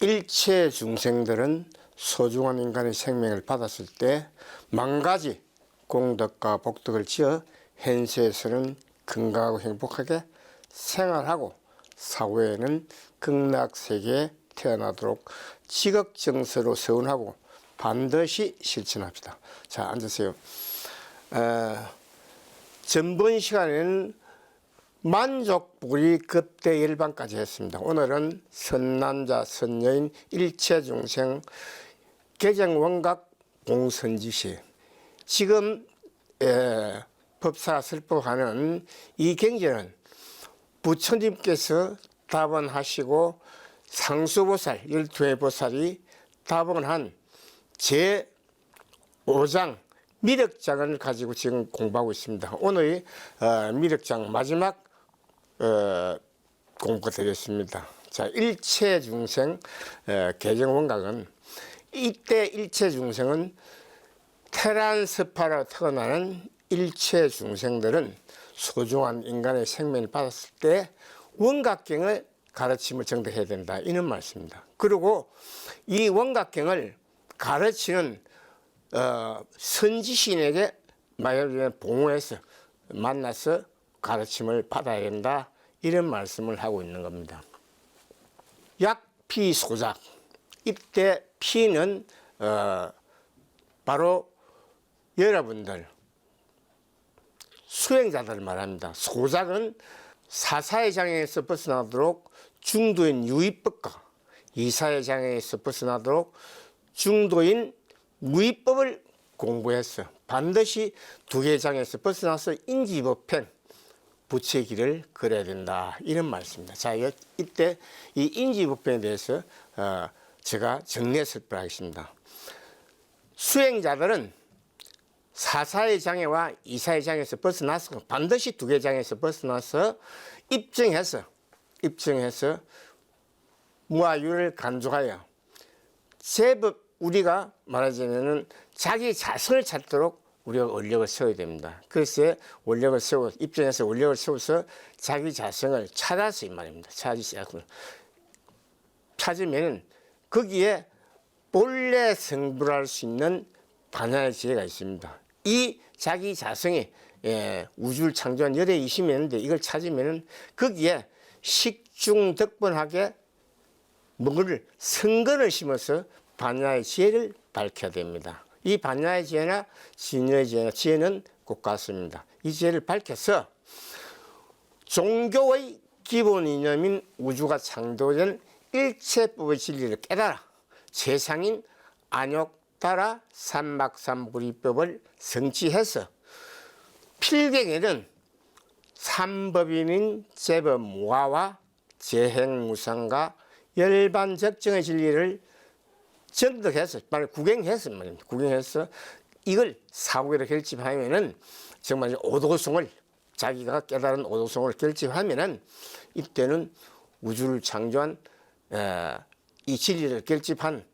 일체 중생들은 소중한 인간의 생명을 받았을 때 만가지 공덕과 복덕을 지어 현세에서는 건강하고 행복하게 생활하고 사후에는 극락세계에 태어나도록 지극정서로 서운하고 반드시 실천합시다. 자, 앉으세요. 전번 시간에는 만족불이 급대열반까지 했습니다. 오늘은 선남자 선여인 일체중생 개정원각 공선지시, 지금 법사가 설법하는 이 경제는 부처님께서 답원하시고 상수보살 12회 보살이 답원한 제5장 미륵장을 가지고 지금 공부하고 있습니다. 오늘 미륵장 마지막 공부가 되겠습니다. 자, 일체중생 개정원각은, 이때 일체중생은 테란스파로 태어나는 일체중생들은 소중한 인간의 생명을 받았을 때 원각경을 가르침을 정독해야 된다, 이런 말씀입니다. 그리고 이 원각경을 가르치는 선지신에게 봉호해서 만나서 가르침을 받아야 된다, 이런 말씀을 하고 있는 겁니다. 약피소작, 이때 피는 바로 여러분들 수행자들을 말합니다. 소작은 사사의 장애에서 벗어나도록 중도인 유의법과 이사의 장애에서 벗어나도록 중도인 무의법을 공부해서 반드시 두 개의 장애에서 벗어나서 인지법행 부처의 길을 걸어야 된다, 이런 말씀입니다. 자, 이때 이 인지법행에 대해서 제가 정리해 설명하겠습니다. 수행자들은 사사의 장애와 이사의 장애에서 벗어나서 반드시 두 개의 장애에서 벗어나서 입증해서 무아유를 간주하여 제법 우리가 말하자면은 자기 자신을 찾도록 우리가 원력을 세워야 됩니다. 그래서 원력을 입증해서 원력을 세워서 자기 자신을 찾아서 이 말입니다. 찾으면 거기에 본래 성불할 수 있는 반야의 지혜가 있습니다. 이 자기 자성이 우주를 창조한 열의 20이었는데 이걸 찾으면 거기에 식중덕분하게 뭔가를 성근을 심어서 반야의 지혜를 밝혀야 됩니다. 이 반야의 지혜나 진여의 지혜는 꼭 같습니다. 이 지혜를 밝혀서 종교의 기본 이념인 우주가 창조된 일체법의 진리를 깨달아 세상인 안욕따라 삼박삼불이법을 성취해서 필경에는 삼법인인 제법무화와 재행무상과 열반적정의 진리를 정득해서 구경해서 말입니다. 구경해서 이걸 사고로 결집하면은 정말 오도성을, 자기가 깨달은 오도성을 결집하면은 이때는 우주를 창조한 이 진리를 결집한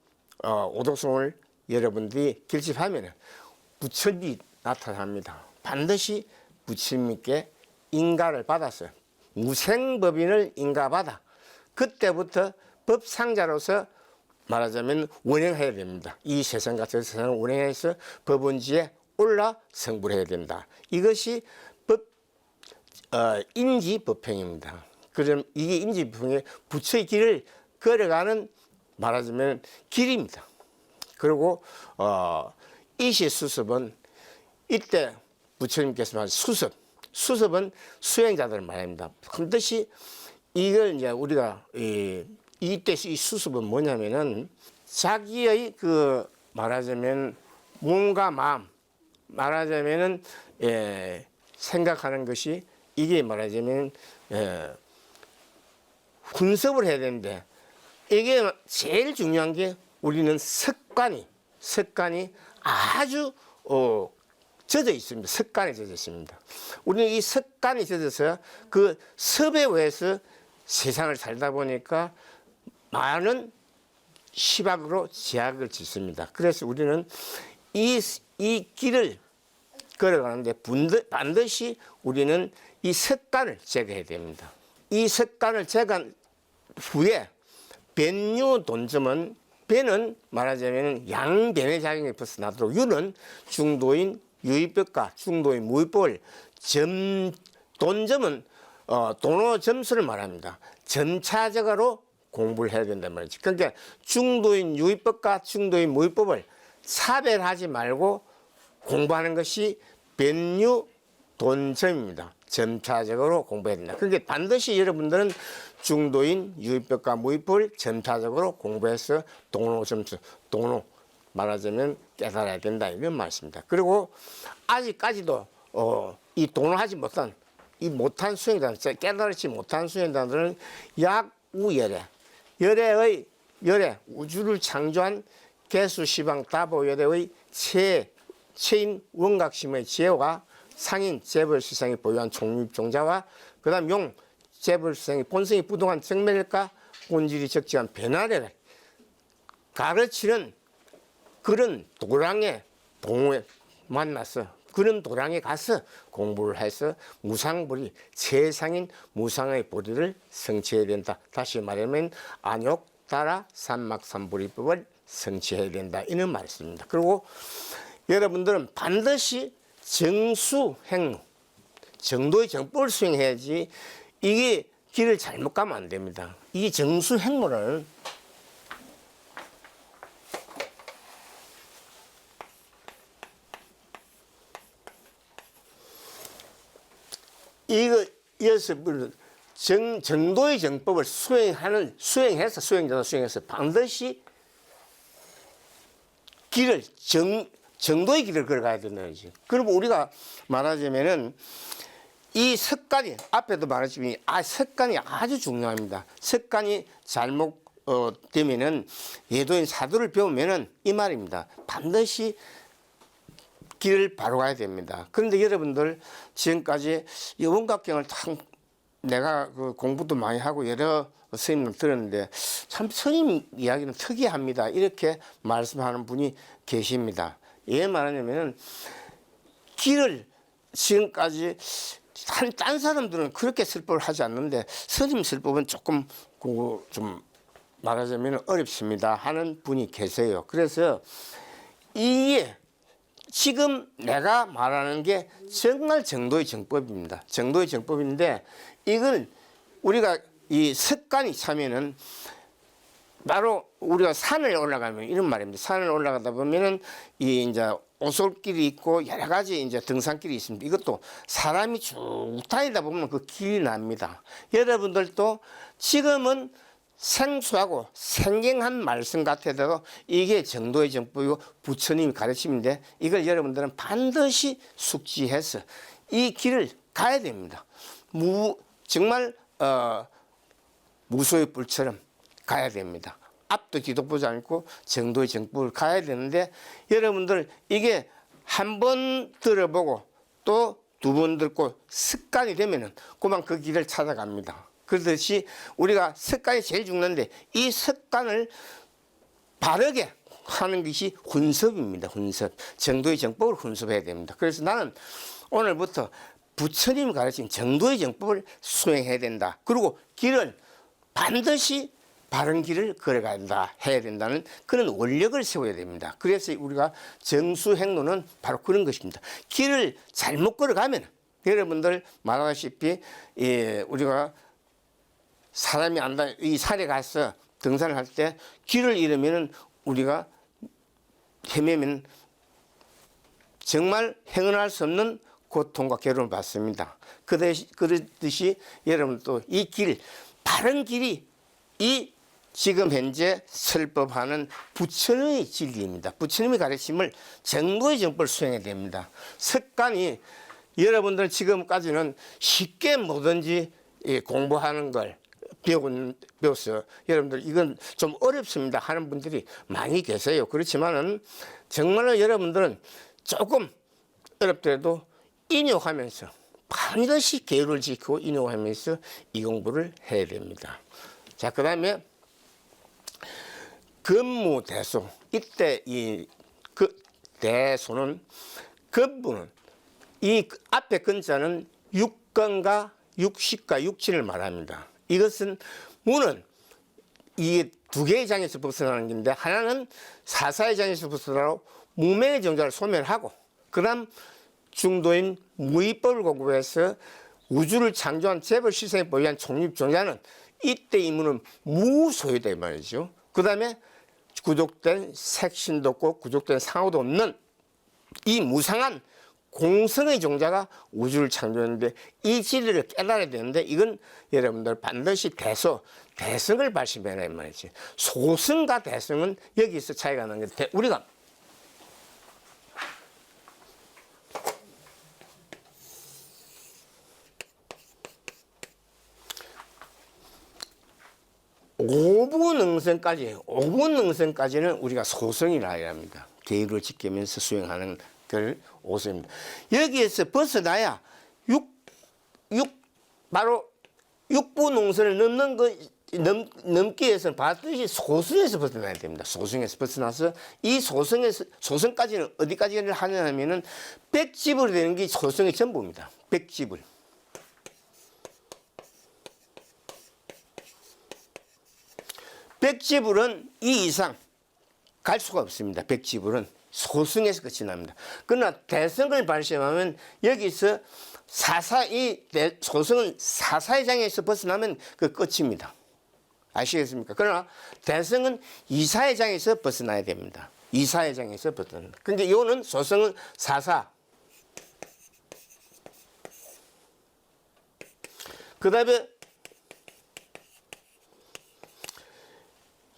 오도성을 여러분들이 결집하면은 부처님이 나타납니다. 반드시 부처님께 인가를 받아서 무생법인을 인가받아 그때부터 법상자로서 말하자면 운행해야 됩니다. 이 세상과 저 세상을 운행해서 법원지에 올라 성불해야 된다. 이것이 인지법행입니다. 그럼 이게 인지법행의 부처의 길을 걸어가는 말하자면 길입니다. 그리고 이시수습은 이때 부처님께서 말한 수습은 수행자들 말입니다. 반드시 이걸 이제 우리가 이때 이 수습은 뭐냐면은 자기의 그 말하자면 몸과 마음, 말하자면은 생각하는 것이 이게 말하자면 훈습을 해야 되는데 이게 제일 중요한 게 우리는 습관이 아주 젖어 있습니다. 습관이 젖어 있습니다. 우리는 이 습관이 젖어서 그 습에 의해서 세상을 살다 보니까 많은 시박으로 제약을 짓습니다. 그래서 우리는 이 길을 걸어가는데 반드시 우리는 이 습관을 제거해야 됩니다. 이 습관을 제거한 후에 변유 돈점은 변은 말하자면 양변의 작용이 벗어나도록 유는 중도인 유의법과 중도인 무의법을 돈점은 도노 점수를 말합니다. 점차적으로 공부를 해야 된단 말이지. 그러니까 중도인 유의법과 중도인 무의법을 차별하지 말고 공부하는 것이 변유 돈점입니다. 점차적으로 공부해야 된다. 그러니까 반드시 여러분들은 중도인 유의법과 무의법을 점차적으로 공부해서 도노 점수, 도노 말하자면 깨달아야 된다 이런 말씀입니다. 그리고 아직까지도 이 도노하지 못한 이 못한 수행자들, 깨달지 못한 수행자들은 약우열애, 열애 우주를 창조한 개수시방 다보열애의 체인 원각심의 지혜와 상인 재벌시상이 보유한 총립종자와 그 다음 용 재벌시상이 본성이 부동한 정멸과 본질이 적지한 변화를 가르치는 그런 도랑의 동호회 만나서 그런 도랑에 가서 공부를 해서 무상보리 최상인 무상의 보리를 성취해야 된다. 다시 말하면 안욕 따라 삼막삼보리법을 성취해야 된다. 이런 말씀입니다. 그리고 여러분들은 반드시 정수행로, 정도의 정법을 수행해야지 이게 길을 잘못 가면 안 됩니다. 이 정수행로는 정도의 정법을 수행해서 반드시 길을 정도의 길을 걸어가야 된다는 거지. 그리고 우리가 말하자면은 이 습관이 앞에도 말했지만 습관이 아주 중요합니다. 습관이 잘못 되면은 예도인 사도를 배우면은 이 말입니다. 반드시 길을 바로 가야 됩니다. 그런데 여러분들 지금까지 이 원각경을 내가 그 공부도 많이 하고 여러 스님들 들었는데 참 스님 이야기는 특이합니다. 이렇게 말씀하는 분이 계십니다. 왜 말하냐면은 길을 지금까지 딴 사람들은 그렇게 설법을 하지 않는데 스님 설법은 조금 좀 말하자면 어렵습니다 하는 분이 계세요. 그래서 이게 지금 내가 말하는 게 정말 정도의 정법입니다. 정도의 정법인데 이걸 우리가 이 습관이 차면은 바로 우리가 산을 올라가면 이런 말입니다. 산을 올라가다 보면은 이 이제 오솔길이 있고 여러 가지 이제 등산길이 있습니다. 이것도 사람이 쭉 다니다 보면 그 길이 납니다. 여러분들도 지금은 생소하고 생경한 말씀 같아도 이게 정도의 정법이고 부처님이 가르침인데 이걸 여러분들은 반드시 숙지해서 이 길을 가야 됩니다. 정말 무소의 뿔처럼 가야 됩니다. 앞도 뒤도 보지 않고 정도의 정법을 가야 되는데 여러분들 이게 한 번 들어보고 또 두 번 듣고 습관이 되면은 그만 그 길을 찾아갑니다. 그렇듯이 우리가 습관이 제일 중요한데 이 습관을 바르게 하는 것이 훈습입니다. 훈습. 정도의 정법을 훈습해야 됩니다. 그래서 나는 오늘부터 부처님이 가르친 정도의 정법을 수행해야 된다. 그리고 길을 반드시 바른 길을 걸어간다 해야 된다는 그런 원력을 세워야 됩니다. 그래서 우리가 정수행로는 바로 그런 것입니다. 길을 잘못 걸어가면 여러분들 말하다시피 우리가 사람이 이 산에 가서 등산을 할 때 길을 잃으면 우리가 헤매면 정말 행언할 수 없는 고통과 괴로움을 받습니다. 그렇듯이 여러분 또 이 길, 바른 길이 이 지금 현재 설법하는 부처님의 진리입니다. 부처님의 가르침을 정도의 정법을 수행해야 됩니다. 습관이 여러분들 지금까지는 쉽게 뭐든지 공부하는 걸 배워서 여러분들 이건 좀 어렵습니다 하는 분들이 많이 계세요. 그렇지만은 정말로 여러분들은 조금 어렵더라도 인용하면서 반드시 계율을 지키고 인용하면서 이 공부를 해야 됩니다. 자, 그 다음에 근무대소. 이때 그 대소는 근무는 이 앞에 근자는 육건과 육식과 육친을 말합니다. 이것은 무는 이 두 개의 장에서 벗어나는 건데 하나는 사사의 장에서 벗어나고 무명의 정자를 소멸하고 그다음 중도인 무위법을 공부해서 우주를 창조한 재벌 시생에 보유한 총립종자는 이때 이문은 무소유다 이 말이죠. 그 다음에 구족된 색신도 없고 구족된 상호도 없는 이 무상한 공성의 종자가 우주를 창조했는데 이 진리를 깨달아야 되는데 이건 여러분들 반드시 대성을 발심해라 이 말이지. 소성과 대성은 여기서 차이가 나는 게 우리가 오분응성까지는 우리가 소성이라 해야 합니다. 계율을 지키면서 수행하는 걸 오성입니다. 여기에서 벗어나야 바로 육부능선을 넘기 위해서는 반드시 소승에서 벗어나야 됩니다. 소승에서 벗어나서 이 소승까지는 어디까지를 하냐면은 백지불이 되는 게 소승의 전부입니다. 백지불. 백지불은 이 이상 갈 수가 없습니다. 백지불은 소승에서 끝이 납니다. 그러나 대성을 발심하면 여기서 소승은 사사의 장에서 벗어나면 그 끝입니다. 아시겠습니까? 그러나 대성은 이사의 장에서 벗어나야 됩니다. 이사의 장에서 벗어난다. 그러니까 이거는 소승은 사사. 그 다음에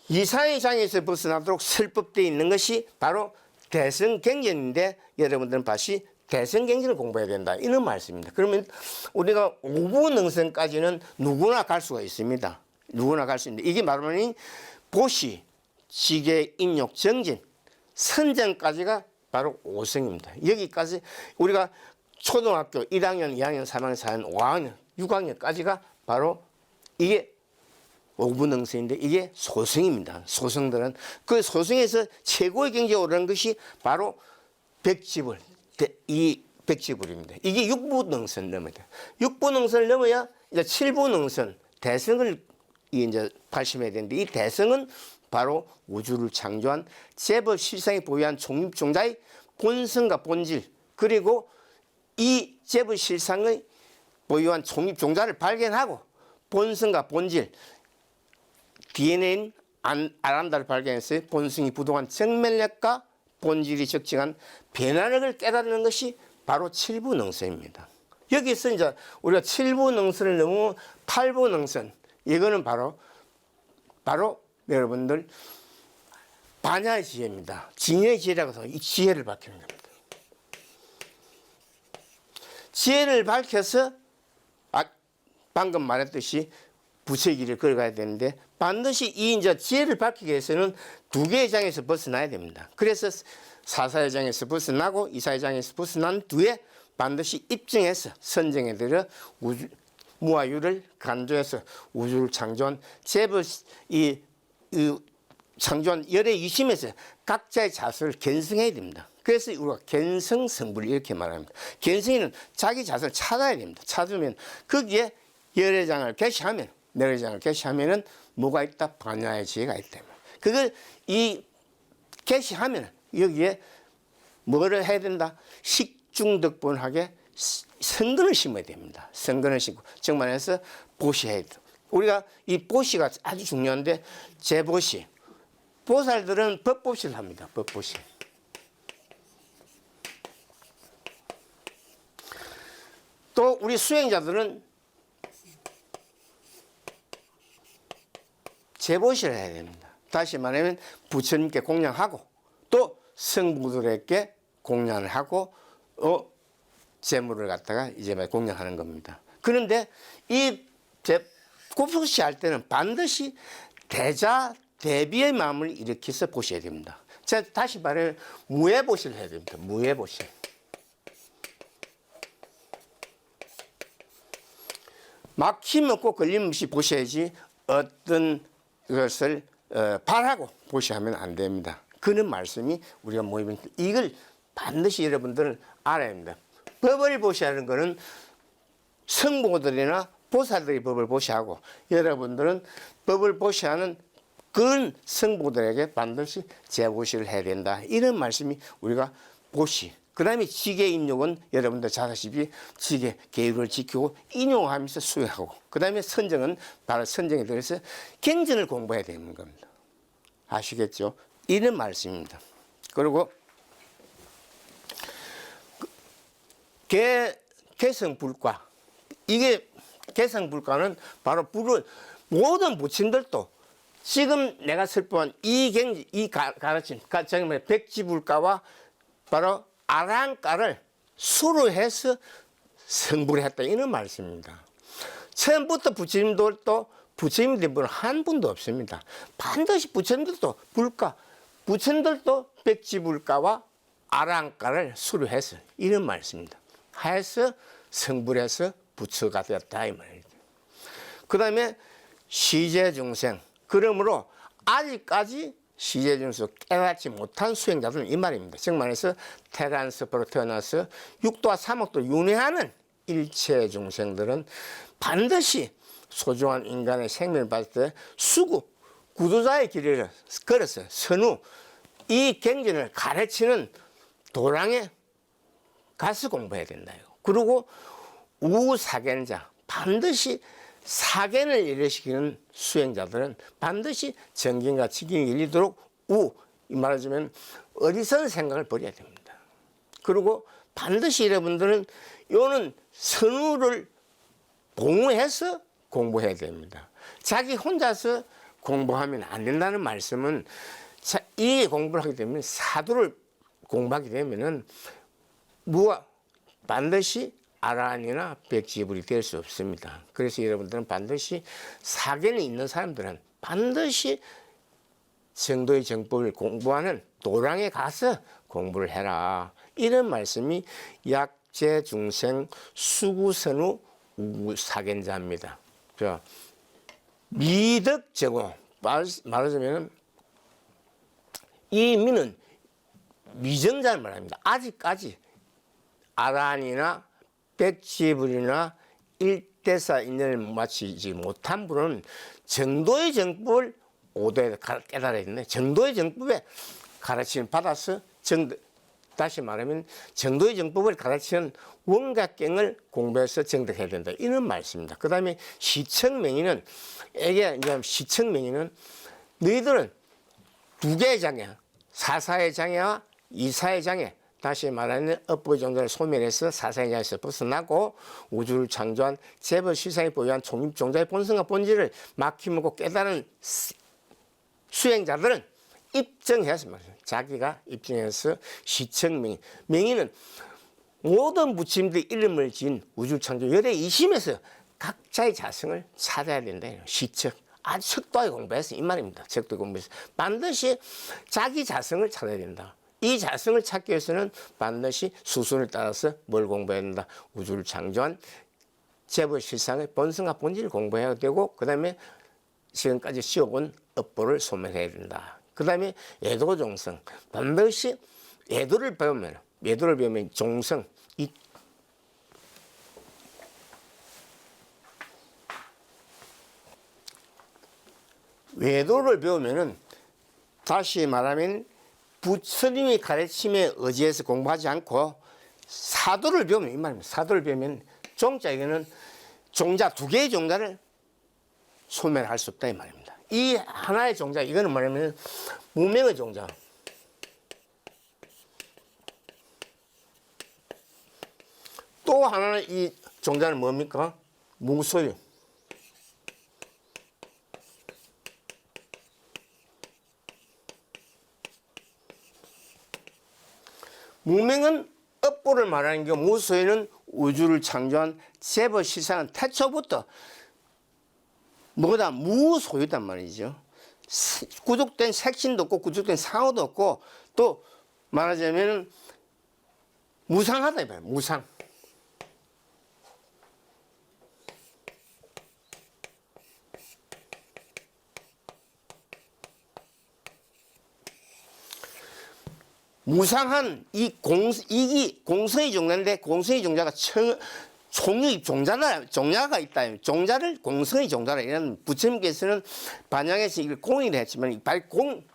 이사의 장에서 벗어나도록 설법되어 있는 것이 바로 대성경전인데 여러분들은 다시 대성경전을 공부해야 된다 이런 말씀입니다. 그러면 우리가 오분응성까지는 누구나 갈 수가 있습니다. 누구나 갈 수 있는데 이게 말하면 보시, 지계, 인욕, 정진, 선정까지가 바로 오성입니다. 여기까지 우리가 초등학교 1학년, 2학년, 3학년, 4학년, 5학년, 6학년까지가 바로 이게 오분응성인데 이게 소승입니다. 소승들은 그 소승에서 최고의 경지에 오르는 것이 바로 백지불, 이 백지불입니다. 이게 육부능선 넘어야 돼요. 육부능선을 넘어야 이제 칠부능선, 대성을 이제 발심해야 되는데 이 대성은 바로 우주를 창조한 재벌 실상이 보유한 총립종자의 본성과 본질 그리고 이 재벌 실상의 보유한 총립종자를 발견하고 본성과 본질 DNA인 아란다를 발견해서 본성이 부동한 정면력과 본질이 적정한 변화력을 깨닫는 것이 바로 칠부능선입니다. 여기서 이제 우리가 칠부능선을 넘어 팔부능선 이거는 바로 여러분들 반야의 지혜입니다. 진여의 지혜라고 해서 이 지혜를 밝히는 겁니다. 지혜를 밝혀서 방금 말했듯이 부처의 길을 걸어가야 되는데 반드시 이 이제 지혜를 밝히기 위해서는 두 개의 장에서 벗어나야 됩니다. 그래서 사사의 장에서 벗어나고 이사의 장에서 벗어난 뒤에 반드시 입증해서 선정에 들어 무아유를 간주해서 우주를 창조한 재벌 이 창조한 열의 유심에서 각자의 자세를 견성해야 됩니다. 그래서 우리가 견성성불 이렇게 말합니다. 견성이는 자기 자세를 찾아야 됩니다. 찾으면 거기에 열의 장을 개시하면 열의 장을 개시하면은 뭐가 있다? 반야의 지혜가 있다. 그걸 이 개시하면 여기에 뭐를 해야 된다? 식중덕분하게 선근을 심어야 됩니다. 선근을 심고 정말해서 보시해야 돼. 우리가 이 보시가 아주 중요한데 제보시 보살들은 법보시를 합니다. 법보시. 또 우리 수행자들은 제보시를 해야 됩니다. 다시 말하면 부처님께 공양하고 또 성부들에게 공양을 하고 재물을 갖다가 이제 공양하는 겁니다. 그런데 이 곱석시 할 때는 반드시 대자 대비의 마음을 일으켜서 보셔야 됩니다. 제가 다시 말하면 무해보시를 해야 됩니다. 무해보시. 막힘 없고 걸림 없이 보셔야지 어떤 것을 바라고 보시하면 안 됩니다. 그런 말씀이 우리가 모이면 이걸 반드시 여러분들은 알아야 합니다. 법을 보시하는 것은 성부들이나 보살들이 법을 보시하고 여러분들은 법을 보시하는 그런 성부들에게 반드시 재보시를 해야 된다. 이런 말씀이 우리가 보시. 그 다음에 지계 인용은 여러분들 잘 아시다시피 지계 계율을 지키고 인용하면서 수행하고, 그 다음에 선정은 바로 선정에 대해서 경전을 공부해야 되는 겁니다. 아시겠죠? 이런 말씀입니다. 그리고 개성불가, 이게 개성불가는 바로 불을 모든 부처님들도 지금 내가 설법한 이 경지, 이 가르침, 정말 백지불가와 바로 아랑가를 수로해서 성불을 했다, 이런 말씀입니다. 처음부터 부처님들도 부처님들 분 한 분도 없습니다. 반드시 부처님들도 불가, 부처님들도 백지불가와 아랑가를 수로해서 이런 말씀입니다. 해서 성불해서 부처가 되었다, 이 말이죠. 그 다음에 시제중생, 그러므로 아직까지 시제중생 깨닫지 못한 수행자들은 이 말입니다. 즉 말해서 테란스포로 태어나서 육도와 삼억도 윤회하는 일체 중생들은 반드시 소중한 인간의 생명을 받을 때 수구, 구도자의 길을 걸어서 선후 이 경전을 가르치는 도량에 가서 공부해야 된다. 그리고 우사견자, 반드시 사견을 일으키는 수행자들은 반드시 정견과 직견이 열리도록 이 말하자면 어리석은 생각을 버려야 됩니다. 그리고 반드시 여러분들은 요는 선우를 공유해서 공부해야 됩니다. 자기 혼자서 공부하면 안 된다는 말씀은, 이 공부를 하게 되면 사도를 공부하게 되면은 반드시 아라한이나 백지불이 될 수 없습니다. 그래서 여러분들은 반드시 사견이 있는 사람들은 반드시 정도의 정법을 공부하는 도량에 가서 공부를 해라, 이런 말씀이 약재중생 수구선우 우사견자입니다. 미덕제고, 말하자면 이 미는 미정자를 말합니다. 아직까지 아라한이나 백지불이나 일대사 인연을 마치지 못한 분은 정도의 정법을 오도에 깨달아야 되는데, 정도의 정법에 가르침을 받아서 다시 말하면 정도의 정법을 가르치는 원각경을 공부해서 정득해야 된다, 이런 말씀입니다. 그 다음에 시청명의는, 시청명의는 너희들은 두 개의 장애, 사사의 장애와 이사의 장애, 다시 말하는 업보의 정도를 소멸해서 사사의 장애에서 벗어나고 우주를 창조한 재벌 시상에 보유한 총립종자의 본성과 본질을 막히고 깨달은 수행자들은 입증해서 말이에요. 자기가 입증해서 시청명의, 명의는 모든 부처님들의 이름을 지은 우주창조 열의 이심에서 각자의 자성을 찾아야 된다. 시청, 아주 척도하게 공부해서 이 말입니다. 척도 공부해서 반드시 자기 자성을 찾아야 된다. 이 자성을 찾기 위해서는 반드시 수순을 따라서 뭘 공부해야 된다. 우주를 창조한 재벌 실상의 본성과 본질을 공부해야 되고, 그 다음에 지금까지 씌워본 업보를 소멸해야 된다. 그 다음에 예도종성, 반드시 예도를 배우면 종성, 외도를 배우면은 다시 말하면 부처님의 가르침에 의지해서 공부하지 않고 사도를 배우면, 이 말입니다. 사도를 배우면 종자에게는 종자, 두 개의 종자를 소멸할 수 없다, 이 말입니다. 이 하나의 종자, 이거는 뭐냐면 무명의 종자, 또 하나는 이 종자는 뭡니까? 무소유. 무명은 업보를 말하는 게, 무소유는 우주를 창조한 재벌 시상은 태초부터 뭐다? 무소유단 말이죠. 구족된 색신도 없고 구족된 상호도 없고, 또 말하자면 무상하다, 이거예요. 무상. 무상한 이기 공서의 종자인데, 공서의 종자가 총유 종자가 있다. 종자를 공성의 종자라 이런 부처님께서는 반향에서 이걸 공이라 했지만 바로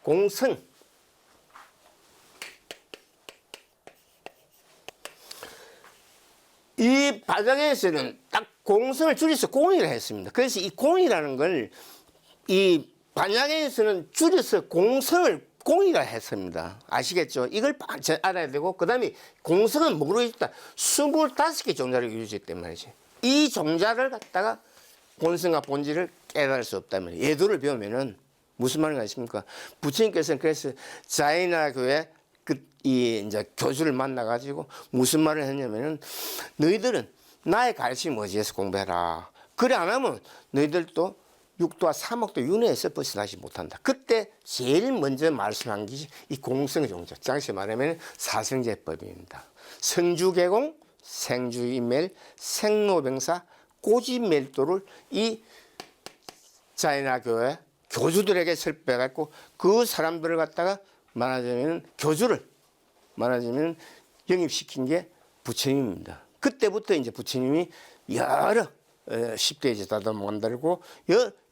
공성. 이 반향에서는 딱 공성을 줄여서 공이라 했습니다. 그래서 이 공이라는 걸 이 반향에서는 줄여서 공성을 공이라 했습니다. 아시겠죠? 이걸 알아야 되고, 그 다음에 공성은 뭐로 있다? 25개 종자를 이루어져 있단 말이지. 이 종자를 갖다가 본성과 본질을 깨달을 수 없단 말이에요. 예도를 배우면은 무슨 말인가 하십니까? 부처님께서는 그래서 자이나 교회 이제 교주를 만나가지고 무슨 말을 했냐면은 너희들은 나의 가르침 어디에서 공부해라. 그래 안 하면 너희들도 육도와 삼억도 윤회에서 벗어나지 못한다. 그때 제일 먼저 말씀한 것이 이 공성의 종자. 장시 말하면 사성제법입니다. 성주개공, 생주인멸, 생로병사, 꼬지멸도를 이 자이나 교회 교주들에게 설배갖고 그 사람들을 갖다가 말하자면 교주를 말하자면 영입시킨 게 부처님입니다. 그때부터 이제 부처님이 여러 10대 제자도 만들고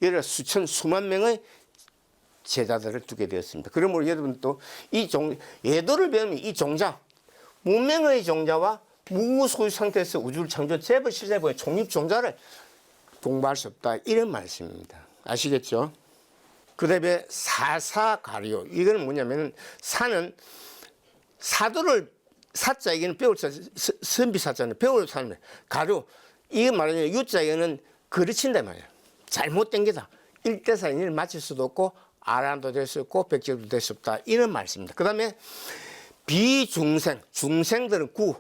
여러 수만 명의 제자들을 두게 되었습니다. 그러므로 여러분 또 이 예도를 배우면 이 종자, 무명의 종자와 무소유 상태에서 우주를 창조 재벌 실제보의 총립 종자를 공부할 수 없다. 이런 말씀입니다. 아시겠죠? 그 다음에 사사가리요. 이건 뭐냐면 사는 사도를 사자 이게는 배울 사 선비 사자는 배울 사는 가료 이게 말하자면 유자에는 그르친단 말이야. 잘못된 게다. 1대4를 맞출 수도 없고 아란도 될 수 없고 백제도 될 수 없다. 이런 말씀입니다. 그 다음에 비중생, 중생들은 구.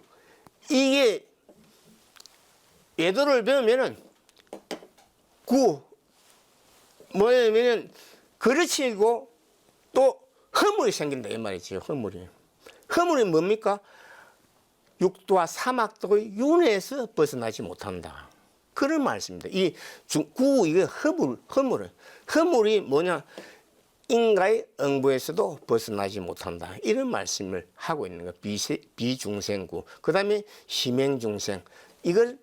이게 예도를 배우면은 구 뭐냐면은 그르치고 또 허물이 생긴다 이 말이지. 허물이 뭡니까? 육도와 사막도의 윤회에서 벗어나지 못한다. 그런 말씀입니다. 이 이게 허물이 뭐냐? 인가의 응보에서도 벗어나지 못한다. 이런 말씀을 하고 있는 거. 비중생구. 그 다음에 심행중생. 이걸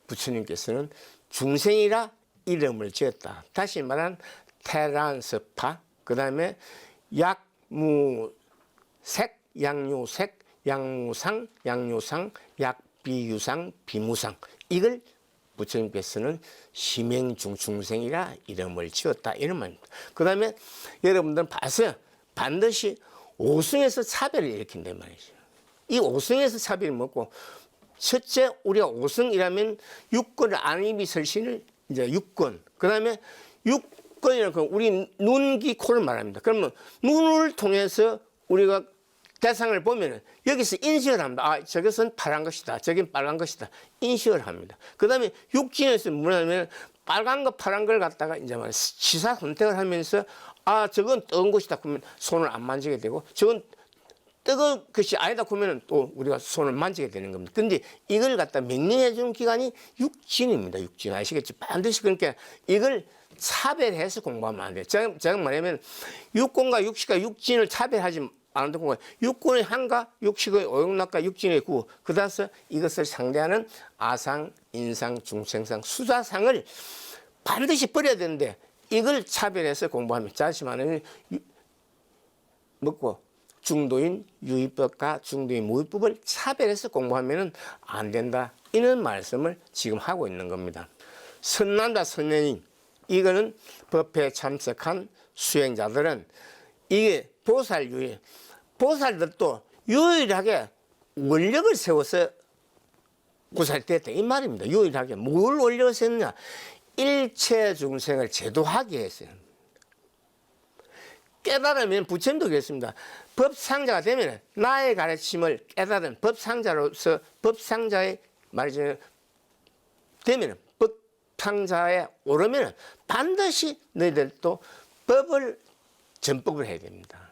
부처님께서는 중생이라 이름을 지었다. 다시 말한 테란스파. 그 다음에 약무색, 양유색, 양무상, 약비유상, 비무상. 이걸 부처님께서는 심행중생이라 이름을 지었다. 이런 말입니다. 그 다음에 여러분들은 봤어요. 반드시 오승에서 차별을 일으킨단 말이죠. 이 오승에서 차별이 뭐고, 첫째, 우리가 오승이라면 육권을 안입이 설신을 이제 육권. 그 다음에 육권이라는 건 우리 눈, 귀, 코를 말합니다. 그러면 눈을 통해서 우리가 대상을 보면은 여기서 인식을 합니다. 아, 저것은 파란 것이다. 저긴 빨간 것이다. 인식을 합니다. 그 다음에 육진에서 뭐냐면 빨간 거, 파란 걸 갖다가 이제 시사 선택을 하면서 아, 저건 뜨거운 것이다. 그러면 손을 안 만지게 되고 저건 뜨거운 것이 아니다. 그러면 또 우리가 손을 만지게 되는 겁니다. 근데 이걸 갖다 명령해 주는 기관이 육진입니다. 육진. 아시겠죠? 반드시 그러니까 이걸 차별해서 공부하면 안 돼요. 제가 말하면 육권과 육식과 육진을 차별하지 않는 거예요. 육권의 한가, 육식의 오용락과 육진의 구. 그다서 이것을 상대하는 아상, 인상, 중생상, 수자상을 반드시 버려야 되는데 이걸 차별해서 공부하면 다시 말하면 먹고 중도인 유의법과 중도인 무의법을 차별해서 공부하면 안 된다. 이런 말씀을 지금 하고 있는 겁니다. 선남자, 선녀인 이거는 법회에 참석한 수행자들은 이게 보살유의 보살들도 유일하게 원력을 세워서 구살됐다 이 말입니다. 유일하게 뭘 원력을 세웠냐? 일체 중생을 제도하게 했어요. 깨달으면 부처님도 그랬습니다. 법상자가 되면 나의 가르침을 깨달은 법상자로서 법상자의 말이죠. 되면 법상자에 오르면 반드시 너희들도 법을 전법을 해야 됩니다.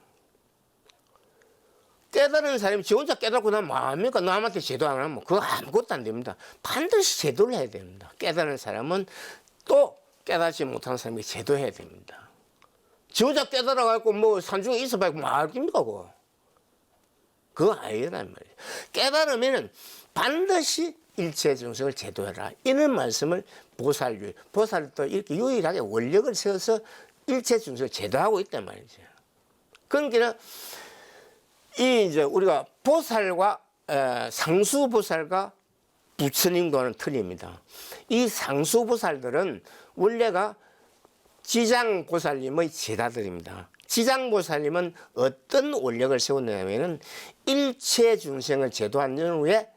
깨달은 사람이 지 혼자 깨닫고 나면 뭐합니까? 남한테 제도 안 하면 그거 아무것도 안 됩니다. 반드시 제도를 해야 됩니다. 깨달은 사람은 또 깨닫지 못한 사람이 제도해야 됩니다. 지 혼자 깨달아갖고 뭐 산중에 있어봐야 뭐 알깁니까 그거? 그거 아니란 말이에요. 깨달으면 반드시 일체 중생을 제도해라. 이런 말씀을 보살도 이렇게 유일하게 원력을 세워서 일체 중생을 제도하고 있단 말이죠. 그러니까 이 이제 우리가 보살과 상수보살과 부처님과는 틀립니다. 이 상수보살들은 원래가 지장보살님의 제자들입니다. 지장보살님은 어떤 원력을 세웠냐면은 일체 중생을 제도한 후에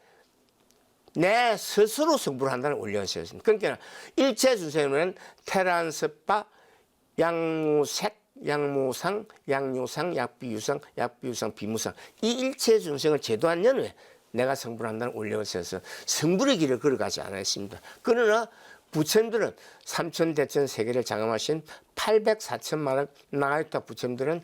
내 스스로 성불을 한다는 원력을 세웠습니다. 그러니까 일체 중생은 태란섭바, 양무색, 양무상, 양유상, 약비유상, 약비유상, 비무상 이 일체 중생을 제도한 후에 내가 성불한다는 원력을 세워서 성불의 길을 걸어가지 않았습니다. 그러나 부처님들은 삼천대천 세계를 장엄하신 804천만원 나가있다 부처님들은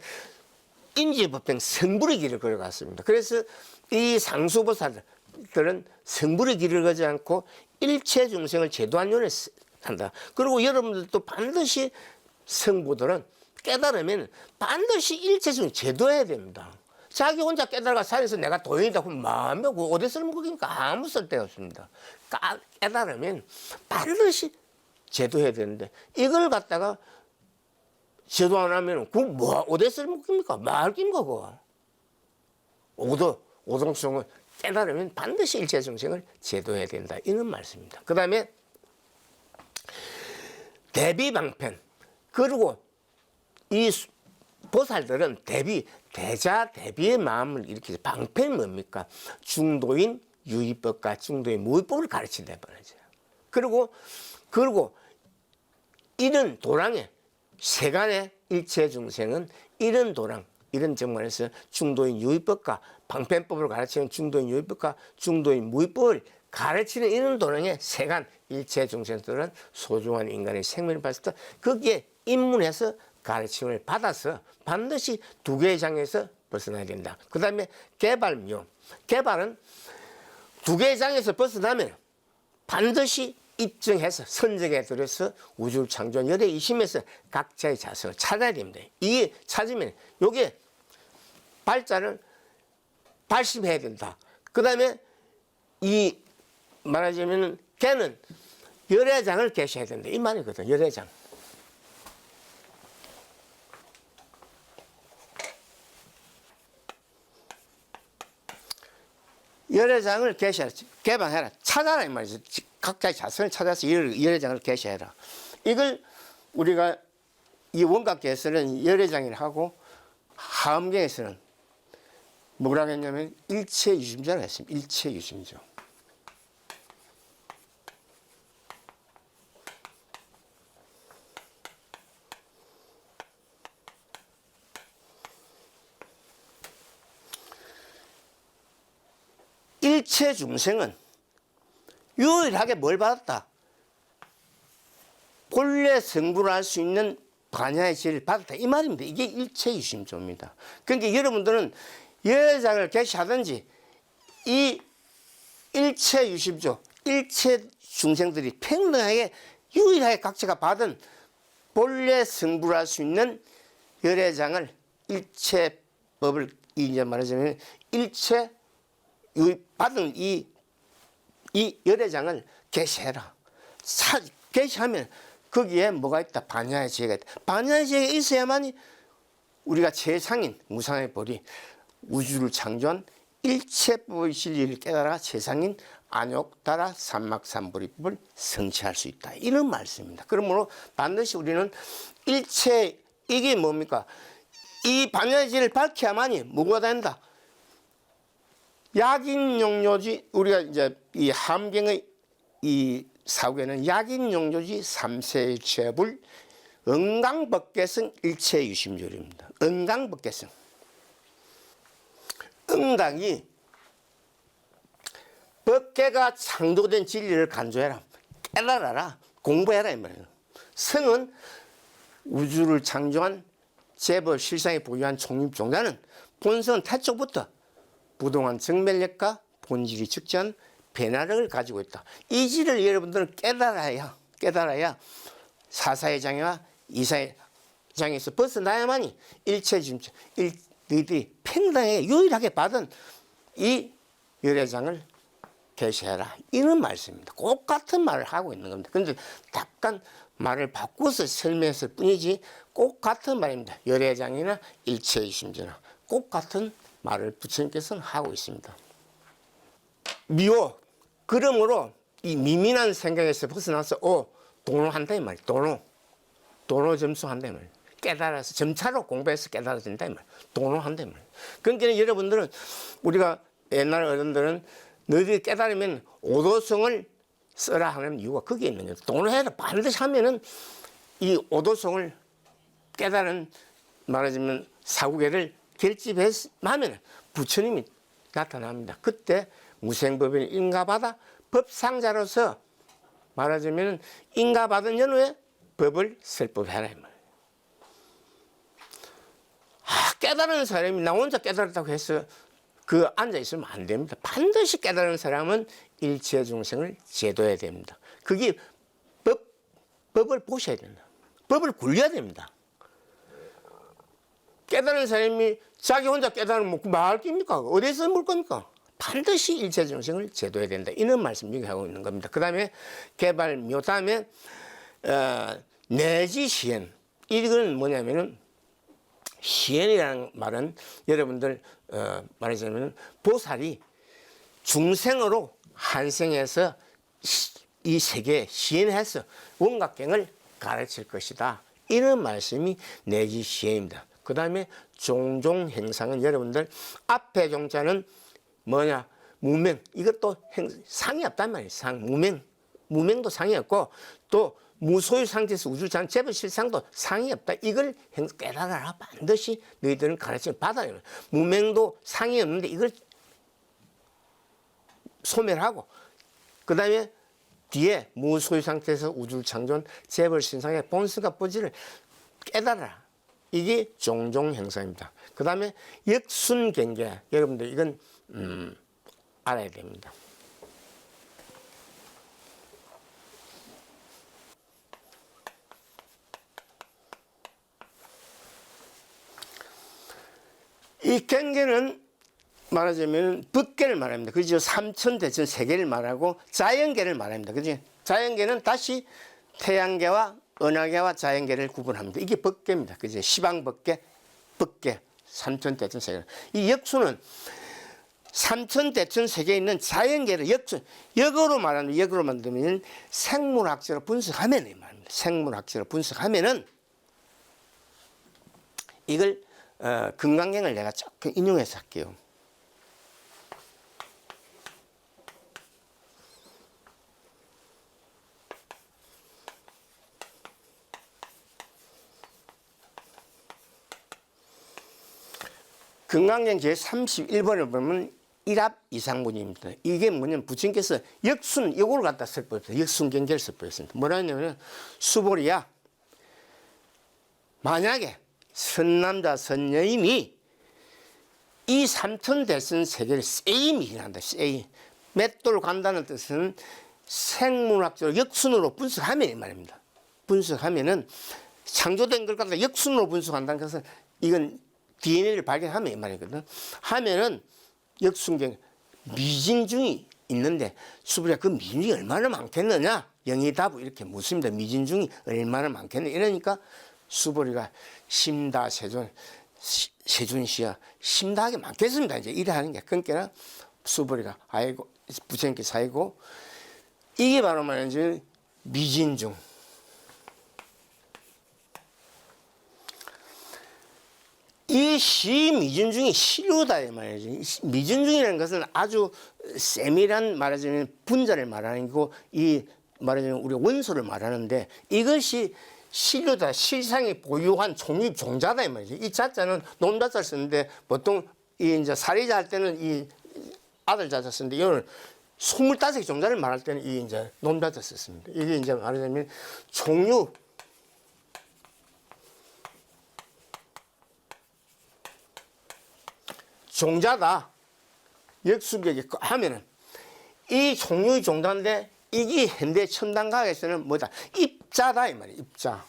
인지법행 성불의 길을 걸어갔습니다. 그래서 이 상수보살들은 성불의 길을 걷지 않고 일체 중생을 제도한 요를 한다. 그리고 여러분들도 반드시 성부들은 깨달으면 반드시 일체 중생 제도해야 됩니다. 자기 혼자 깨달아가 산에서 내가 도인이다 하면 마음이 어디 쓸모없으니까 아무 쓸데가 없습니다. 깨달으면 반드시 제도해야 되는데 이걸 갖다가 제도 안 하면 그 뭐 어디 쓸모없습니까? 말긴 거고. 오동성을 깨달으면 반드시 일체 중생을 제도해야 된다. 이런 말씀입니다. 그 다음에 대비방편. 그리고 이 보살들은 대자 대비의 마음을 일으키죠. 방편이 뭡니까? 중도인 유의법과 중도인 무의법을 가르친다 말이죠. 그리고 이런 도랑에 세간의 일체 중생은 이런 도랑, 이런 정말에서 중도인 유의법과 방편법을 가르치는 중도인 유의법과 중도인 무의법을 가르치는 이런 도랑에 세간 일체 중생들은 소중한 인간의 생명을 봤을 때 거기에 입문해서 가르침을 받아서 반드시 두 개의 장에서 벗어나야 된다. 그 다음에 개발묘. 개발은 두 개의 장에서 벗어나면 반드시 입증해서 선적에 들어서 우주를 창조한 열의 이심에서 각자의 자성을 찾아야 됩니다. 이게 찾으면 요게 발자를 발심해야 된다. 그 다음에 이 말하자면 개는 열의 장을 계셔야 된다. 이 말이거든. 열의 장. 열의 장을 개방해라. 찾아라 이 말이죠. 각자의 자성을 찾아서 열의 장을 개시해라. 이걸 우리가 이 원각계에서는 열의 장이라 하고 하엄경에서는 뭐라고 했냐면 일체 유심조라고 했습니다. 일체 유심조. 일체 중생은 유일하게 뭘 받았다? 본래 성불을 할 수 있는 반야의 지혜를 받았다. 이 말입니다. 이게 일체 유심조입니다. 그러니까 여러분들은 열장을 개시하든지 이 일체 유심조, 일체 중생들이 평등하게 유일하게 각자가 받은 본래 성불을 할 수 있는 열애장을 일체법을 이제 말하자면 일체 받은 이 열애장을 개시해라. 개시하면 거기에 뭐가 있다? 반야의 지혜가 있다. 반야의 지혜가 있어야만이 우리가 최상인 무상의 벌이 우주를 창조한 일체법의 진리를 깨달아 최상인 안욕다라 삼막삼보리법을 성취할 수 있다. 이런 말씀입니다. 그러므로 반드시 우리는 일체 이게 뭡니까? 이 반야의 지혜를 밝혀야만이 뭐가 된다? 약인용료지 우리가 이제 이 함경의 이 사국에는 약인용료지 삼세일체불 응강법계성 일체유심조입니다. 응강법계성. 응당이 법계가 창조된 진리를 간주해라. 깨달아라. 공부해라 이 말이에요. 성은 우주를 창조한 재벌 실상에 보유한 총립종자는 본성은 태초부터 부동한 정멸력과 본질이 측정한 변화력을 가지고 있다. 이 질을 여러분들은 깨달아야 사사의 장애와 이사의 장애에서 벗어나야만이 일체 중체, 너희들이 평등하게 유일하게 받은 이 열애장을 계시해라. 이런 말씀입니다. 꼭 같은 말을 하고 있는 겁니다. 그런데 약간 말을 바꿔서 설명했을 뿐이지 꼭 같은 말입니다. 열애장이나 일체이심전화 꼭 같은 말을 부처님께서는 하고 있습니다. 미호. 그러므로 이 미민한 생각에서 벗어나서 도노한다 이 말이에요. 도노 점수한다 이 말이에요. 깨달아서 점차로 공부해서 깨달아진다 이 말이에요. 도노한다 이 말이에요. 그러니까 여러분들은 우리가 옛날 어른들은 너희들이 깨달으면 오도성을 써라 하는 이유가 거기에 있는 거예요. 도노해라 반드시 하면은 이 오도성을 깨달은 말하자면 사구계를 결집하면 부처님이 나타납니다. 그때 무생법인 인가받아 법상자로서 말하자면 인가받은 연후에 법을 설법해라 이 말이에요. 깨달은 사람이 나 혼자 깨달았다고 해서 그 앉아있으면 안 됩니다. 반드시 깨달은 사람은 일체 중생을 제도해야 됩니다. 그게 법을 보셔야 된다. 법을 굴려야 됩니다. 깨달은 사람이 자기 혼자 깨달으면 말 깁니까? 어디서 물 겁니까? 반드시 일체 중생을 제도해야 된다. 이런 말씀 얘기하고 있는 겁니다. 그 다음에 개발묘 다음에 내지시엔. 이건 뭐냐면은 시엔이라는 말은 여러분들 말하자면 보살이 중생으로 한생해서 이 세계에 시엔해서 원각경을 가르칠 것이다. 이런 말씀이 내지시엔입니다. 그 다음에 종종행상은 여러분들 앞에 종자는 뭐냐? 무명. 이것도 상이 없단 말이에요. 무명도 상이 없고 또 무소유 상태에서 우주장 재벌실상도 상이 없다. 이걸 깨달아라. 반드시 너희들은 가르침을 받아야 해요. 무명도 상이 없는데 이걸 소멸하고 그 다음에 뒤에 무소유 상태에서 우주창존 재벌신상의 본성과 본질을 깨달아라. 이게 종종행상입니다. 그 다음에 역순경계. 여러분들 이건 알아야 됩니다. 이 경계는 말하자면 법계를 말합니다. 그죠? 삼천대천 세계를 말하고 자연계를 말합니다. 그죠? 자연계는 다시 태양계와 은하계와 자연계를 구분합니다. 이게 법계입니다. 그죠? 시방법계, 법계, 삼천대천 세계. 이 역수는 삼천대천 세계에 있는 자연계를 역으로 만들면 생물학적으로 분석하면 이 말입니다. 생물학적으로 분석하면은 이걸 금강경을 내가 조금 인용해서 할게요. 금강경 제31번을 보면 일합 이상문입니다. 이게 뭐냐면 부처님께서 역을 갖다 설법했어요. 역순경계를 설법했습니다. 뭐라 하냐면 수보리야 만약에 선남자 선녀임이 이 삼천대천 세계를 세임이 한다. 세임. 맷돌 간다는 뜻은 생물학적으로 역순으로 분석하면 이 말입니다. 분석하면은 창조된 걸 갖다 역순으로 분석한다는 것은 이건 DNA를 발견하면 이 말이거든. 하면은 역순경 미진중이 있는데 수부리야 그 미진중이 얼마나 많겠느냐? 영의다부 이렇게 묻습니다. 미진중이 얼마나 많겠느냐? 이러니까 수보리가 심다 세존시야 심다하게 많겠습니다. 이제 이래 하는 게 그러니까 수보리가 아이고 부처님께서 아이고 이게 바로 말이지 미진중. 이 시미진중이 시류다 이 말이지. 미진중이라는 것은 아주 세밀한 말하자면 분자를 말하는 거고 이 말하자면 우리 원소를 말하는데 이것이 시류다. 실상이 보유한 종자다 이 말이지. 이 자자는 놈자자를 쓰는데 보통 이 이제 사리자 할 때는 이 아들 자자 쓰는데 이거는 25개 종자를 말할 때는 이 이제 놈자자 썼습니다. 이게 이제 말하자면 종류 종자다. 역순경이 하면은 이 종류의 종자인데 이게 현대 첨단과학에서는 뭐다? 입자다 이 말이에요. 입자.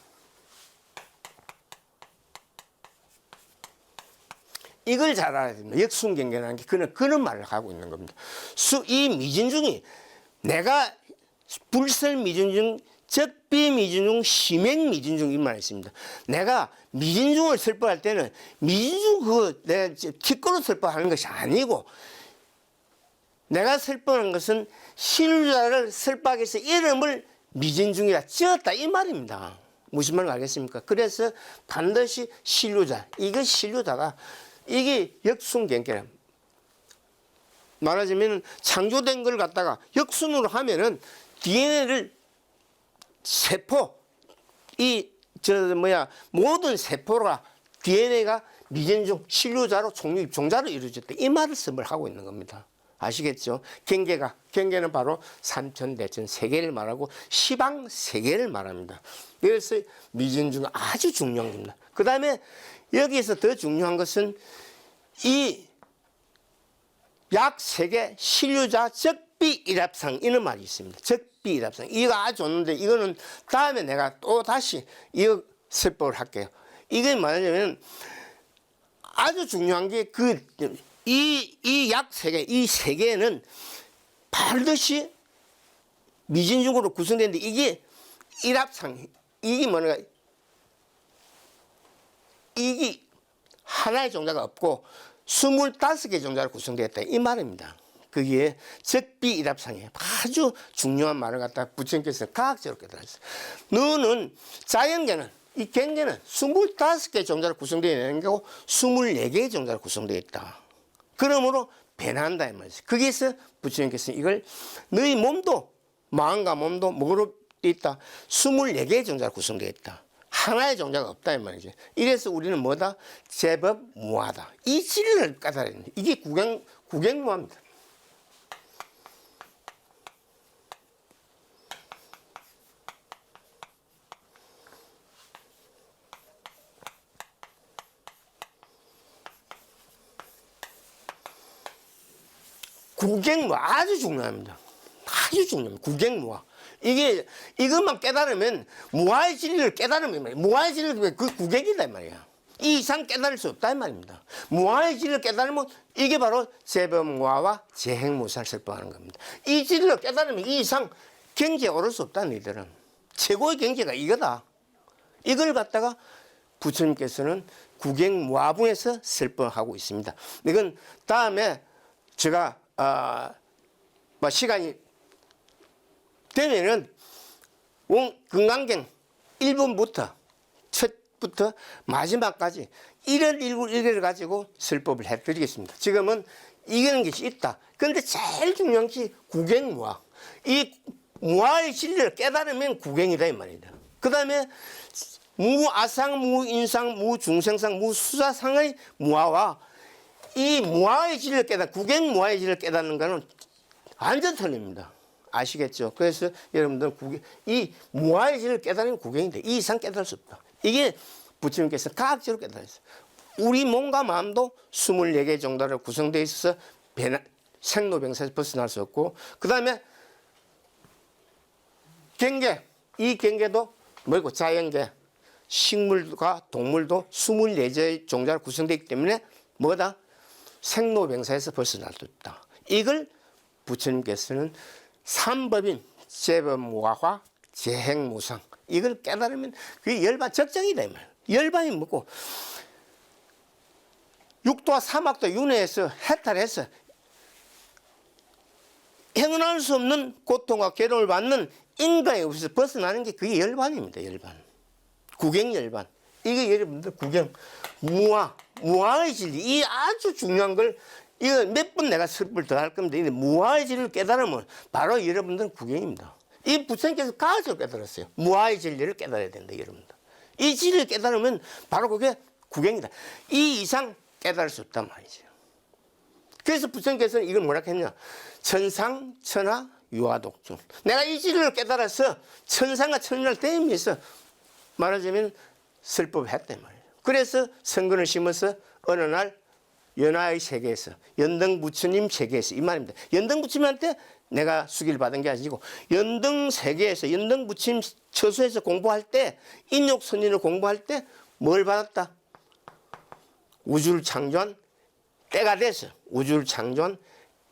이걸 잘 알아야 됩니다. 역순경계라는 게 그런 말을 하고 있는 겁니다. 이 미진중이 내가 불설미진중, 적비미진중, 심행미진중 이 말이 있습니다. 내가 미진중을 설법할 때는 미진중 그거 내가 티끌로 설법하는 것이 아니고 내가 설법하는 것은 신유자를 설법하기 위해서 이름을 미진중이라 지었다 이 말입니다. 무슨 말인지 알겠습니까? 그래서 반드시 신유자, 이게 신유자가 이게 역순경계라. 말하자면 창조된 걸 갖다가 역순으로 하면은 DNA를 세포, 모든 세포가 DNA가 미진중 신유자로 종자로 이루어졌다. 이 말을 하고 있는 겁니다. 아시겠죠? 경계는 바로 삼천, 대천, 세계를 말하고 시방, 세계를 말합니다. 그래서 미진중 아주 중요한 겁니다. 그 다음에 여기에서 더 중요한 것은 이 약 세계 신유자 적비일합상 이런 말이 있습니다. 적비일합상 이거 아주 좋은데 이거는 다음에 내가 또 다시 이거 설법을 할게요. 이게 뭐냐면 아주 중요한 게 이 약 세계, 이 세계는 반드시 미진중으로 구성되는데 이게 일합상, 이게 뭐냐, 이게 하나의 종자가 없고 25개 종자로 구성되어 있다 이 말입니다. 그게 적비일합상이에요. 아주 중요한 말을 갖다 부처님께서 과학적으로 깨달았어요. 너는 자연계는 이 경계는 25개 종자로 구성되어 있는 거고 24개의 종자로 구성되어 있다. 그러므로 변한다 이 말이죠. 거기에서 부처님께서 이걸 너희 몸도 마음과 몸도 뭐로 되어 있다? 24개의 종자로 구성되어 있다. 하나의 종자가 없다 이 말이죠. 이래서 우리는 뭐다? 제법 무하다. 이 진리를 깨달아야 됩니다. 이게 구경무합니다. 구경무 아주 중요합니다. 아주 중요합니다. 구경무화. 이것만 깨달으면 무아의 진리를 깨달으면 말이야. 무아의 진리를 그 구경이다 이 말이야. 이 이상 깨달을 수 없다 이 말입니다. 무아의 진리를 깨달으면 이게 바로 제법무아와 재행무사를 설법하는 겁니다. 이 진리를 깨달으면 이 이상 경지에 오를 수 없다 너희들은. 최고의 경지가 이거다. 이걸 갖다가 부처님께서는 구경무아분에서 설법하고 있습니다. 이건 다음에 제가 시간이 되면은 금강경 1번부터 첫부터 마지막까지 1월 1일을 가지고 설법을 해드리겠습니다. 지금은 이기는 것이 있다. 그런데 제일 중요한 것이 구경무아. 이 무아의 진리를 깨달으면 구경이다 이 말이다. 그 다음에 무아상, 무인상, 무중생상, 무수사상의 무아와 이 무아의 진리를 구경 무아의 진리를 깨닫는 것은 완전 틀립니다. 아시겠죠? 그래서 여러분들 이 무아의 진리를 깨달으면 구경인데 이 이상 깨달을 수 없다. 이게 부처님께서 과학적으로 깨달았어요. 우리 몸과 마음도 24개 정도로 구성되어 있어서 생로병사에서 벗어날 수 없고 그 다음에 경계, 이 경계도 뭐고 자연계, 식물과 동물도 24개의 종자로 구성되어 있기 때문에 뭐다? 생로병사에서 벗어날 수 없다. 이걸 부처님께서는 삼법인 제법무아화 재행무상 이걸 깨달으면 그게 열반 적정이다 이 말. 열반이 뭐고 육도와 사막도 윤회해서 해탈해서 행운할 수 없는 고통과 괴로움을 받는 인간의 없어서 벗어나는 게 그게 열반입니다. 열반. 구경열반. 이게 여러분들 구경 무아의 진리 이 아주 중요한 걸 이거 몇 번 내가 설법을 더 할 겁니다. 이 무아의 진리를 깨달으면 바로 여러분들은 구경입니다. 이 부처님께서 과학적으로 깨달았어요. 무아의 진리를 깨달아야 된다 여러분들. 이 진리를 깨달으면 바로 그게 구경이다. 이 이상 깨달을 수 없단 말이죠. 그래서 부처님께서는 이걸 뭐라 했냐? 천상, 천하, 유화독존. 내가 이 진리를 깨달아서 천상과 천하를 대면서 말하자면 설법을 했단 말이에요. 그래서 성근을 심어서 어느 날 연화의 세계에서 연등 부처님 세계에서 이 말입니다. 연등 부처님한테 내가 수기를 받은 게 아니고 연등 세계에서 연등 부처님 처소에서 공부할 때 인욕선인을 공부할 때 뭘 받았다? 우주를 창조한 때가 돼서 우주를 창조한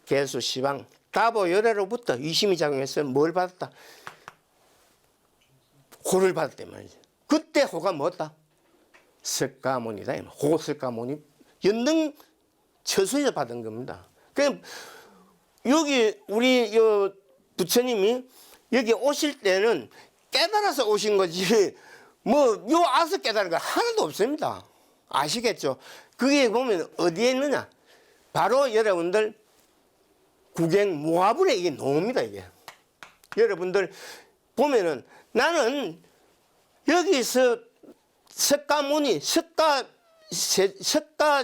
개수 시방 다보 열애로부터 이심이 작용해서 뭘 받았다? 호를 받았단 말이지. 그때 호가 뭐다? 석가모니다. 호 석가모니 연등 처소에서 받은 겁니다. 그럼 여기 우리 요 부처님이 여기 오실 때는 깨달아서 오신 거지 뭐 요 와서 깨달은 거 하나도 없습니다. 아시겠죠? 그게 보면 어디에 있느냐? 바로 여러분들 구경 모합을에 이게 나옵니다. 이게 여러분들 보면은 나는 여기서 석가모니 석가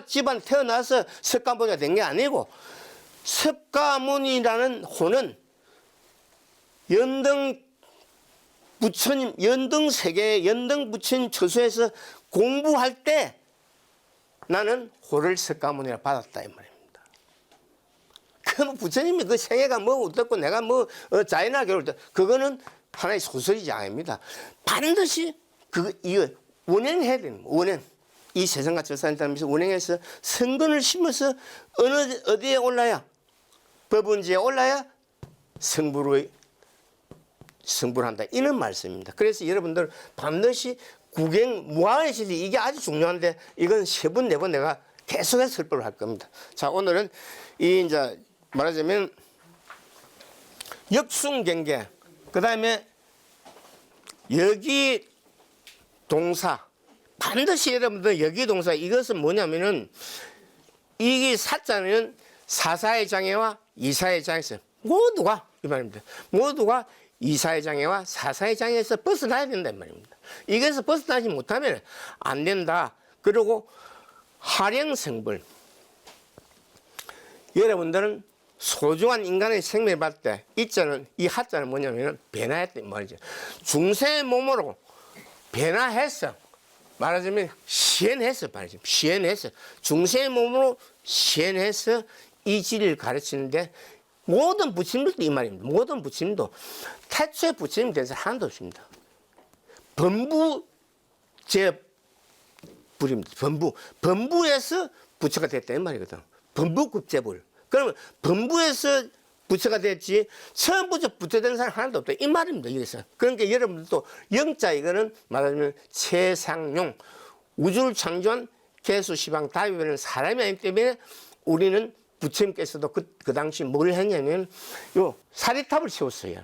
집안 태어나서 석가모니가 된 게 아니고 석가모니라는 호는 연등 부처님 연등 세계 연등 부처님 처소에서 공부할 때 나는 호를 석가모니라 받았다 이 말입니다. 그럼 부처님이 그 세계가 뭐 어떻고 내가 뭐 자연하게 그럴 때 그거는 하나의 소설이지 아닙니다. 반드시 이거 원행해야 됩니다. 원행. 이 세상과 저 세상에서 원행해서 성근을 심어서 어디에 올라야 법원지에 올라야 성불을 한다. 이런 말씀입니다. 그래서 여러분들 반드시 구경 무아의 진리 이게 아주 중요한데 이건 세 번 네 번 내가 계속해서 설법을 할 겁니다. 자 오늘은 이 이제 말하자면 역순경계 그 다음에 여기 동사 반드시 여러분들 여기 동사 이것은 뭐냐면은 이게 사자는 사사의 장애와 이사의 장애에서 모두가 이 말입니다. 모두가 이사의 장애와 사사의 장애에서 벗어나야 된다는 말입니다. 이것에서 벗어나지 못하면 안 된다. 그리고 하령성불 여러분들은 소중한 인간의 생명을 받을 때 이자는 이 하자는 뭐냐면 변화했단 말이죠. 중생의 몸으로 변화해서 말하자면 시연해서 말이죠. 시연해서 중생의 몸으로 시연해서 이 진리를 가르치는데 모든 부처님들도 이 말입니다. 모든 부처님도 태초에 부처님 된 사람 하나도 없습니다. 범부제불입니다. 범부에서 부처가 됐다 이 말이거든. 범부급제불. 그러면 범부에서 부처가 됐지 처음부터 부처된 사람 하나도 없다 이 말입니다. 여기서. 그러니까 여러분들도 영자 이거는 말하자면 최상용 우주를 창조한 개수시방 다위변은 사람이 아니기 때문에 우리는 부처님께서도 그 당시 뭘 했냐면 요 사리탑을 세웠어요.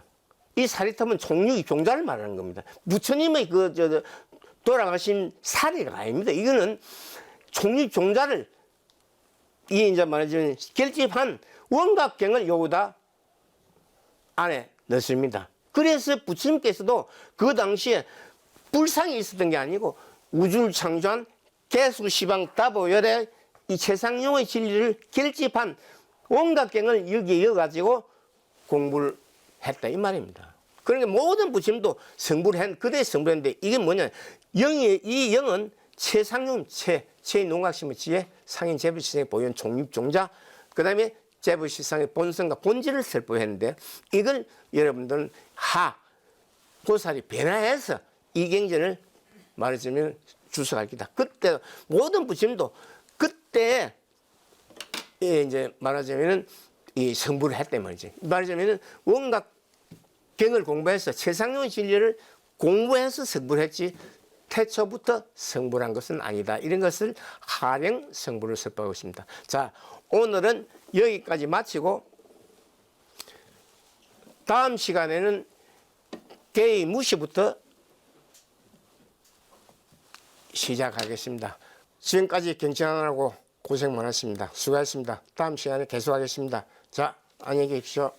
이 사리탑은 종육이 종자를 말하는 겁니다. 부처님의 돌아가신 사리가 아닙니다. 이거는 종육 종자를 이 이제 말하자면 결집한 원각경을 여기다 안에 넣습니다. 그래서 부처님께서도 그 당시에 불상이 있었던 게 아니고 우주를 창조한 개수시방 다보열의 이 최상용의 진리를 결집한 원각경을 여기에 이어가지고 공부를 했다 이 말입니다. 그러니까 모든 부처님도 그대 성불했는데 이게 뭐냐 이 영은 최상용 최농각심의 지혜 상인 재불시상의 보현 종립종자 그 다음에 재불시상의 본성과 본질을 설법했는데 이걸 여러분들은 고사리 변화해서 이 경전을 말하자면 주석할 기다. 그때 모든 부처님도 그때 이제 말하자면은 이 성불을 했단 말이지. 말하자면은 원각경을 공부해서 최상용의 진리를 공부해서 성불했지 태초부터 성불한 것은 아니다. 이런 것을 하령 성불을 설법하고 있습니다. 자, 오늘은 여기까지 마치고 다음 시간에는 개의 무시부터 시작하겠습니다. 지금까지 경청하느라고 고생 많았습니다. 수고하셨습니다. 다음 시간에 계속하겠습니다. 자, 안녕히 계십시오.